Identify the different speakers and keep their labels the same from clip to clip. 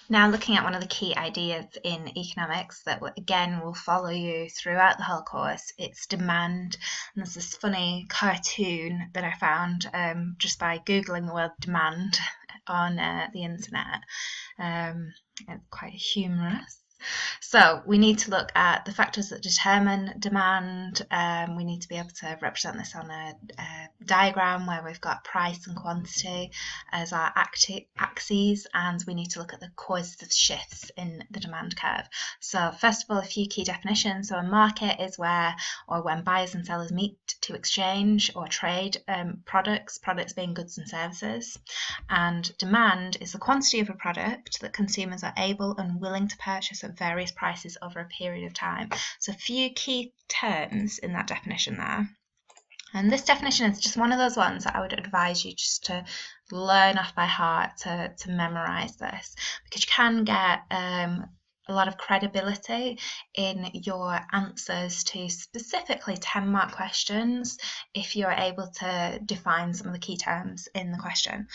Speaker 1: Now, looking at one of the key ideas in economics that again will follow you throughout the whole course, it's demand. And there's this funny cartoon that I found just by Googling the word demand on the internet. It's quite humorous. So we need to look at the factors that determine demand. We need to be able to represent this on a diagram where we've got price and quantity as our axes, and we need to look at the causes of shifts in the demand curve. So first of all, a few key definitions. So a market is where or when buyers and sellers meet to exchange or trade products being goods and services. And demand is the quantity of a product that consumers are able and willing to purchase at various prices over a period of time. So a few key terms in that definition there. And this definition is just one of those ones that I would advise you just to learn off by heart, to memorize this, because you can get a lot of credibility in your answers to specifically 10-mark questions if you're able to define some of the key terms in the question.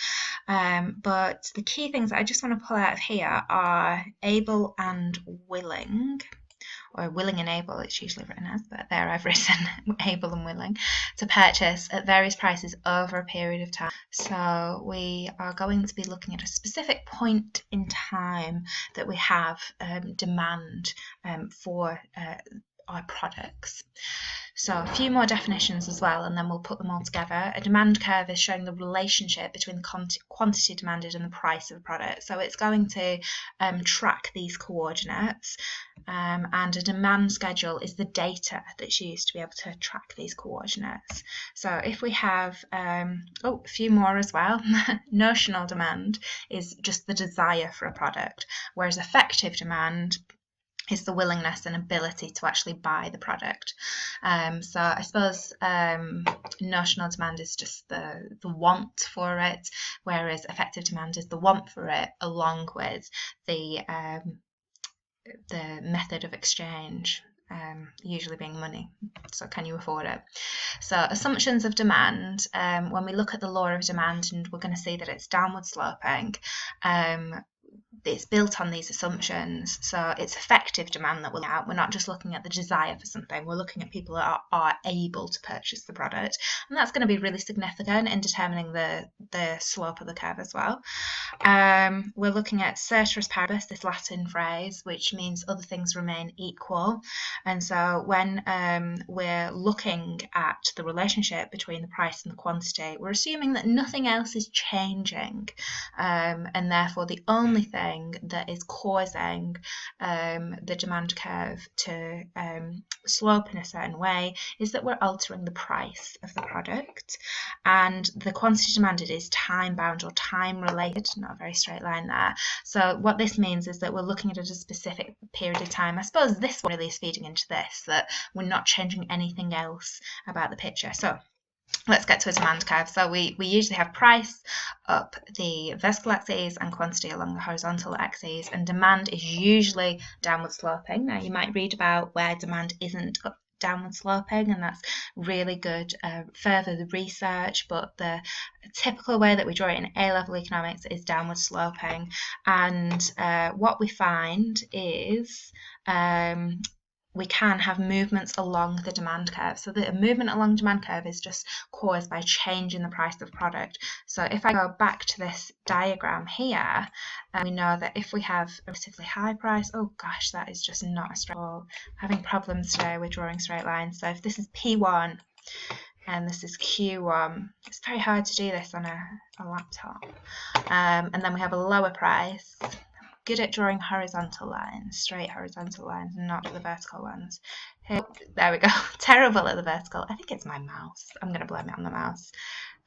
Speaker 1: But the key things that I just want to pull out of here are able and willing, or willing and able, it's usually written as, but there I've written able and willing to purchase at various prices over a period of time. So we are going to be looking at a specific point in time that we have demand for our products. So a few more definitions as well, and then we'll put them all together. A demand curve is showing the relationship between the quantity demanded and the price of a product. So it's going to track these coordinates, and a demand schedule is the data that's used to be able to track these coordinates. So if we have, a few more as well, notional demand is just the desire for a product, whereas effective demand is the willingness and ability to actually buy the product. So I suppose notional demand is just the want for it, whereas effective demand is the want for it along with the method of exchange, usually being money. So can you afford it? So assumptions of demand, when we look at the law of demand, and we're going to see that it's downward sloping, it's built on these assumptions. So it's effective demand that we're looking at. We're not just looking at the desire for something, we're looking at people that are able to purchase the product, and that's going to be really significant in determining the slope of the curve as well. We're looking at ceteris paribus, this Latin phrase, which means other things remain equal. And so when we're looking at the relationship between the price and the quantity, we're assuming that nothing else is changing, and therefore the only thing that is causing the demand curve to slope in a certain way is that we're altering the price of the product. And the quantity demanded is time bound or time related, not a very straight line there. So what this means is that we're looking at it at a specific period of time. I suppose this one really is feeding into this, that we're not changing anything else about the picture. So let's get to a demand curve. So we usually have price up the vertical axis and quantity along the horizontal axis, and demand is usually downward sloping. Now you might read about where demand isn't downward sloping, and that's really good further research, but the typical way that we draw it in A-level economics is downward sloping. And what we find is we can have movements along the demand curve. So the movement along the demand curve is just caused by changing the price of the product. So if I go back to this diagram here, we know that if we have a relatively high price, oh gosh, that is just not a straight line. Having problems today with drawing straight lines. So if this is P1 and this is Q1, it's very hard to do this on a laptop. And then we have a lower price. Good at drawing horizontal lines, straight horizontal lines, not the vertical ones. Here, there we go. Terrible at the vertical. I think it's my mouse. I'm going to blame it on the mouse.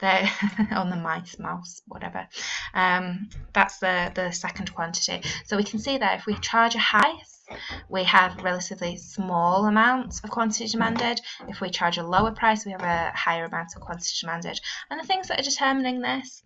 Speaker 1: There, on the mouse, whatever. That's the second quantity. So we can see that if we charge a high, we have relatively small amounts of quantity demanded. If we charge a lower price, we have a higher amount of quantity demanded. And the things that are determining this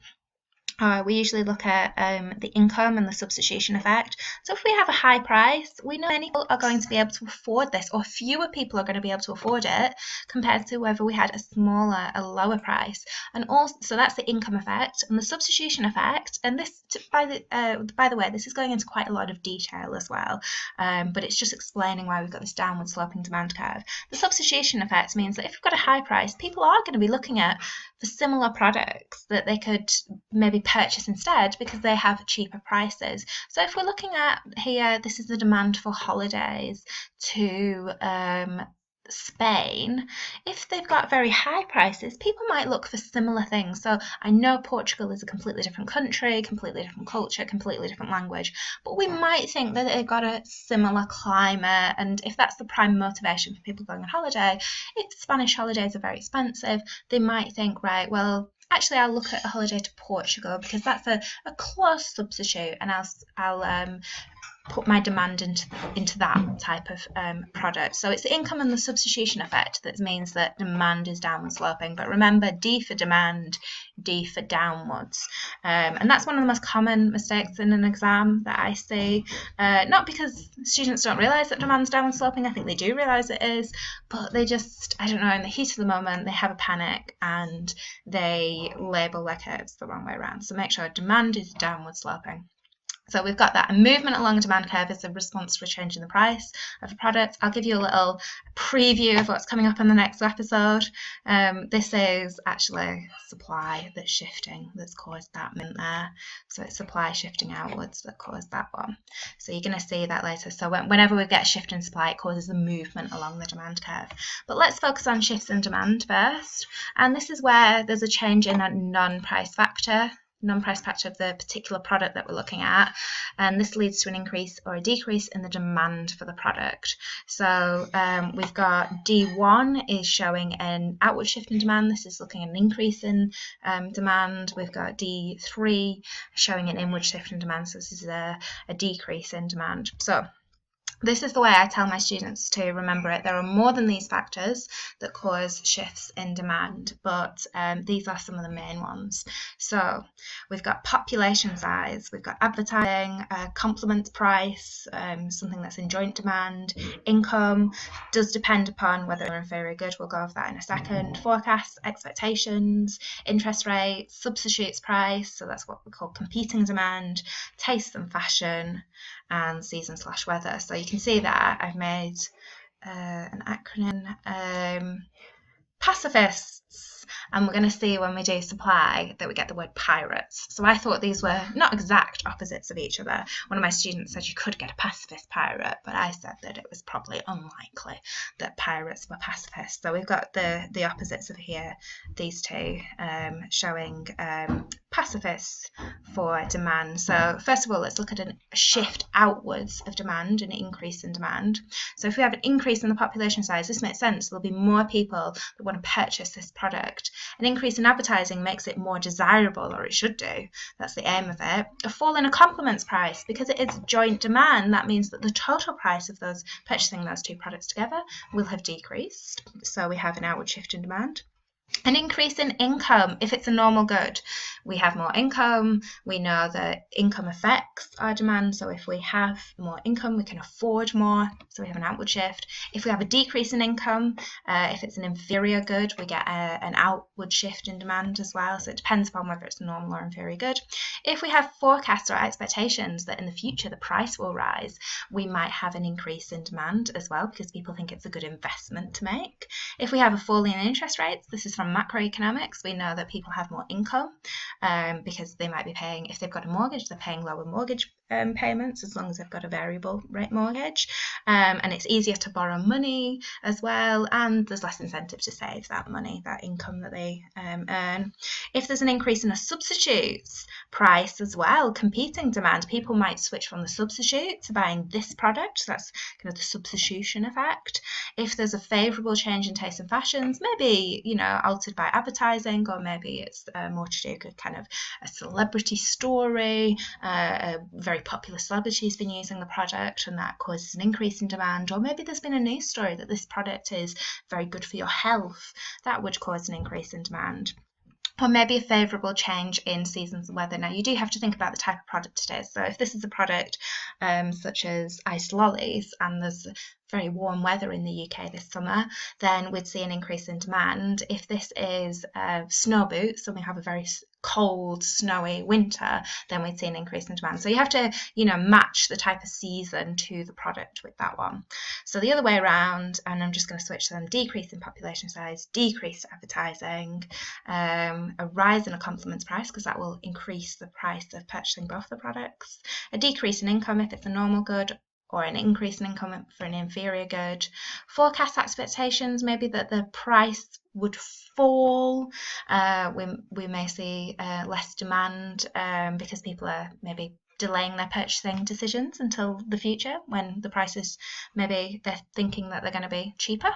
Speaker 1: We usually look at the income and the substitution effect. So if we have a high price, we know many people are going to be able to afford this, or fewer people are going to be able to afford it compared to whether we had a lower price. And also, so that's the income effect and the substitution effect. And this, by the way, this is going into quite a lot of detail as well, but it's just explaining why we've got this downward sloping demand curve. The substitution effect means that if we've got a high price, people are going to be looking at for similar products that they could maybe purchase instead because they have cheaper prices. So if we're looking at here, this is the demand for holidays to Spain. If they've got very high prices, people might look for similar things. So I know Portugal is a completely different country, completely different culture, completely different language, but we might think that they've got a similar climate, and if that's the prime motivation for people going on holiday, if Spanish holidays are very expensive, they might think, right, well, actually I'll look at a holiday to Portugal because that's a close substitute, and I'll put my demand into that type of product. So it's the income and the substitution effect that means that demand is downward sloping. But remember, D for demand, D for downwards. And that's one of the most common mistakes in an exam that I see. Not because students don't realise that demand's downward sloping, I think they do realise it is, but they just, I don't know, in the heat of the moment, they have a panic and they label their curves the wrong way around. So make sure demand is downward sloping. So we've got that. A movement along a demand curve is a response to a change in the price of a product. I'll give you a little preview of what's coming up in the next episode. This is actually supply that's shifting, that's caused that movement there. So it's supply shifting outwards that caused that one. So you're going to see that later. So whenever we get a shift in supply, it causes a movement along the demand curve. But let's focus on shifts in demand first. And this is where there's a change in a non-price factor of the particular product that we're looking at, and this leads to an increase or a decrease in the demand for the product. So we've got D1 is showing an outward shift in demand. This is looking at an increase in demand. We've got D3 showing an inward shift in demand. So this is a decrease in demand. So this is the way I tell my students to remember it. There are more than these factors that cause shifts in demand, but these are some of the main ones. So we've got population size, we've got advertising, complement price, something that's in joint demand, income, does depend upon whether we're inferior good, we'll go over that in a second, forecasts, expectations, interest rates, substitutes price, so that's what we call competing demand, tastes and fashion, and season/weather. So you can see that I've made an acronym, pacifists, and we're going to see when we do supply that we get the word pirates. So I thought these were not exact opposites of each other. One of my students said you could get a pacifist pirate, but I said that it was probably unlikely that pirates were pacifists. So we've got the opposites of here, these two, showing pacifists for demand. So first of all, let's look at a shift outwards of demand, an increase in demand. So if we have an increase in the population size, this makes sense. There'll be more people that want to purchase this product. An increase in advertising makes it more desirable, or it should do. That's the aim of it. A fall in a complements price, because it is joint demand, that means that the total price of those purchasing those two products together will have decreased. So we have an outward shift in demand. An increase in income, if it's a normal good, we have more income. We know that income affects our demand, so if we have more income, we can afford more, so we have an outward shift. If we have a decrease in income, if it's an inferior good, we get an outward shift in demand as well, so it depends upon whether it's normal or inferior good. If we have forecasts or expectations that in the future the price will rise, we might have an increase in demand as well, because people think it's a good investment to make. If we have a fall in interest rates, this is from macroeconomics, we know that people have more income because they might be paying, if they've got a mortgage, they're paying lower mortgage payments as long as they've got a variable rate mortgage, and it's easier to borrow money as well, and there's less incentive to save that money, that income that they earn. If there's an increase in a substitutes price as well, competing demand, people might switch from the substitute to buying this product, so that's kind of the substitution effect. If there's a favourable change in taste and fashions, maybe, you know, altered by advertising, or maybe it's more to do with kind of a celebrity story, a very popular celebrity has been using the product and that causes an increase in demand, or maybe there's been a news story that this product is very good for your health, that would cause an increase in demand. or maybe a favourable change in seasons and weather. Now, you do have to think about the type of product it is. So if this is a product such as iced lollies, and there's very warm weather in the UK this summer, then we'd see an increase in demand. If this is snow boots and we have a very cold, snowy winter, then we'd see an increase in demand. So you have to, match the type of season to the product with that one. So the other way around, and I'm just going to switch them: decrease in population size, decrease advertising, a rise in a complements price, because that will increase the price of purchasing both the products, a decrease in income if it's a normal good, or an increase in income for an inferior good. Forecast expectations, maybe that the price would fall. We may see less demand because people are maybe delaying their purchasing decisions until the future, when the prices, maybe they're thinking that they're going to be cheaper.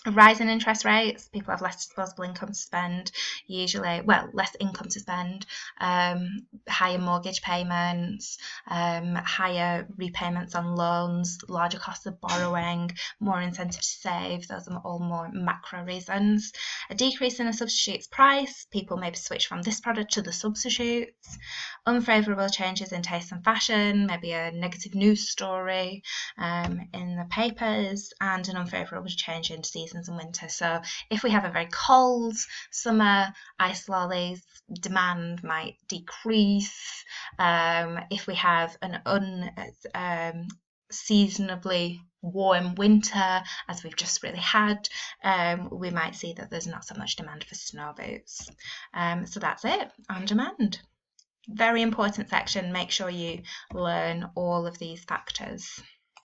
Speaker 1: A rise in interest rates, people have less disposable income to spend, less income to spend, higher mortgage payments, higher repayments on loans, larger costs of borrowing, more incentive to save. Those are all more macro reasons. A decrease in a substitute's price, people maybe switch from this product to the substitutes. Unfavourable changes in taste and fashion, maybe a negative news story in the papers, and an unfavourable change in seasons and winter. So if we have a very cold summer, ice lollies demand might decrease. If we have an unseasonably warm winter, as we've just really had, we might see that there's not so much demand for snow boots. So that's it on demand. Very important section. Make sure you learn all of these factors.